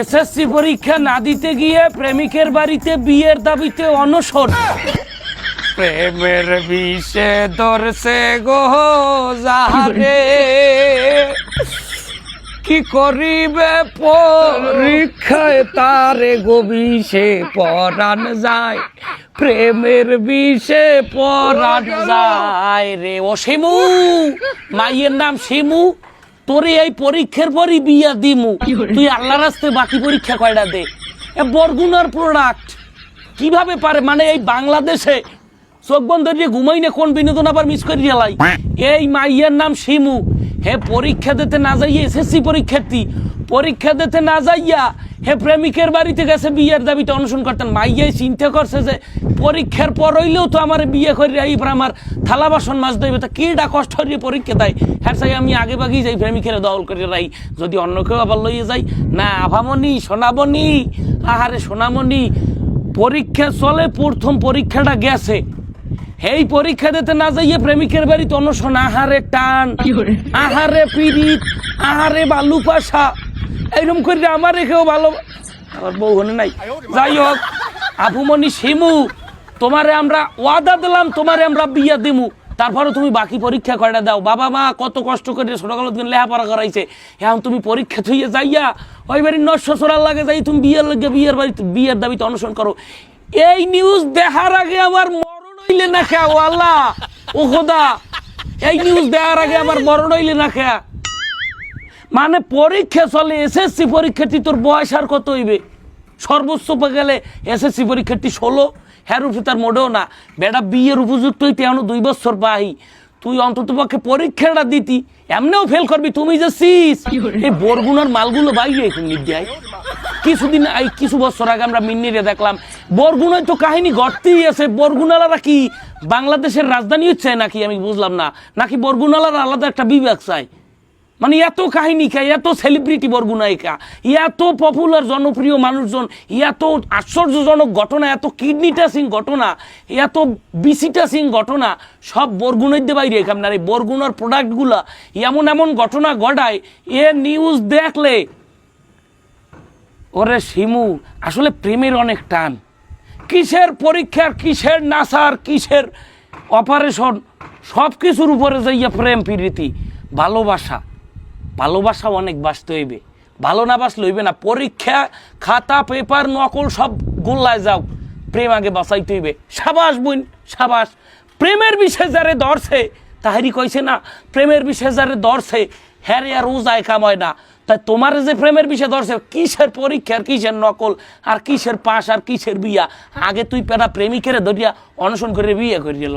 SSC পরীক্ষা না দিতে গিয়ে প্রেমিকের বাড়িতে বিয়ের দাবিতে অনশন। প্রেমের বিষে ধরছে গো যাহারে, কি করিবে পরীক্ষায় তারে গো বিষে পরাণ যায়, প্রেমের বিষে পরাণ যায় রে। ও শিমু, মাইয়ের নাম শিমু, তোরে এই পরীক্ষার পরই বিয়া দিমু, তুই আল্লাহ রাস্তে বাকি পরীক্ষা কয়টা দে। বরগুনার প্রোডাক্ট কিভাবে পারে, মানে এই বাংলাদেশে চোখ বন্ধ দিয়ে ঘুমাই না, কোন বিনোদন আবার মিস করে গেলাই। এই মাইয়ের নাম শিমু, হে পরীক্ষা দিতে না যাইয়া, এসএসসি পরীক্ষার্থী পরীক্ষা দিতে না যাইয়া হে প্রেমিকের বাড়িতে গেছে বিয়ের দাবিতে অনশন করতেন। মাইয়াই চিন্তা করছে যে পরীক্ষার পর হইলেও তো আমার বিয়ে করে এইবার আমার থালা বাসন মাছ দেবে, তা কিটা কষ্ট হয়ে পরীক্ষা দেয়। হ্যাঁ চাই আমি আগে বাগেই যাই প্রেমিকের দখল করে রাই, যদি অন্য কেউ আবার লইয়ে যাই। না আভামনি, সোনামণি, আহারে সোনামণি, পরীক্ষা চলে, প্রথম পরীক্ষাটা গেছে, এই পরীক্ষা দিতে না যাইয়ে প্রেমিকের বাড়িতে অনশন। আহারে টান, আহারে পিরিত, আহারে বালু পাশা, এইরকম করে আমার রেখেও ভালো, আমার বউ হনে নাই। যাই হোক আভুমনি শিমু, তোমারে আমরা ওয়াদা দিলাম, তোমারে আমরা বিয়া দিমু, তারপরে তুমি বাকি পরীক্ষা কয়টা দাও। বাবা মা কত কষ্ট করে ছোটকাল দিন লেখাপড়া করাইছে, এখন তুমি পরীক্ষা থইয়ে যাইয়া ওই বাড়ির নষ্ট চোরার লাগে যাই তুমি বিয়ের লাগে বিয়ের বাড়িতে বিয়ের দাবিতে অনশন করো। এই নিউজ দেখার আগে আমার মরণ হইলে না খেয়া, ও আল্লাহ ও খোদা, এই নিউজ দেখার আগে আমার মরণ হইলে না খেয়া। মানে পরীক্ষা চলে, এসএসসি পরীক্ষার্থী, তোর বয়স আর কত হইবে? সর্বোচ্চ গেলে এসএসসি পরীক্ষার্থী 16, হ্যার উপরে তার মোটেও না। বেটা বিয়ের উপযুক্ত হইতে এখনো 2 বছর বাহি, তুই অন্তত পক্ষে পরীক্ষাটা দিতি, এমনিও ফেল করবি। তুমি যে সিস এই বরগুনার মালগুলো বাইরে এখন নির্দায়। কিছুদিন কিছু বছর আগে আমরা মিন্নিরে দেখলাম, বরগুনায় তো কাহিনী ঘটতেই আছে। বরগুনালারা কি বাংলাদেশের রাজধানী হচ্ছে নাকি আমি বুঝলাম না, নাকি বরগুনালারা আলাদা একটা বিভাগ চায়? মানে এত কাহিনী কা, এত সেলিব্রিটি বরগুনায়িকা, এত পপুলার জনপ্রিয় মানুষজন, এত আশ্চর্যজনক ঘটনা, এত কিডনি টাচিং ঘটনা, এত বিসি টাচিং ঘটনা, সব বরগুনাইতে বাইরে। আপনার এই বরগুনার প্রোডাক্টগুলা এমন এমন ঘটনা ঘটায়, এ নিউজ দেখলে ওরে শিমু, আসলে প্রেমের অনেক টান। কিসের পরীক্ষার, কিসের নাসার, কিসের অপারেশন, সব কিছুর উপরে যাইয়া প্রেম প্রীতি। ভালোবাসা, ভালোবাসা অনেক বাসতে হইবে, ভালো না বাসলে হইবে না। পরীক্ষা খাতা পেপার নকল সব গোল্লায় যাও, প্রেম আগে বাঁচাইতে হইবে। সাবাস বোন সাবাস, প্রেমের বিষয়ে যারে ধরছে, তাহারি কইছে না, প্রেমের বিষয়ে যারে ধরছে হ্যারে আর রোজায় কামায় না। তাই তোমার যে প্রেমের বিষয়ে ধরছে, কিসের পরীক্ষার, কিসের নকল, আর কিসের পাস, আর কিসের বিয়া, আগে তুই পেরা প্রেমিকের ধরিয়া অনশন করে বিয়ে করে দিল।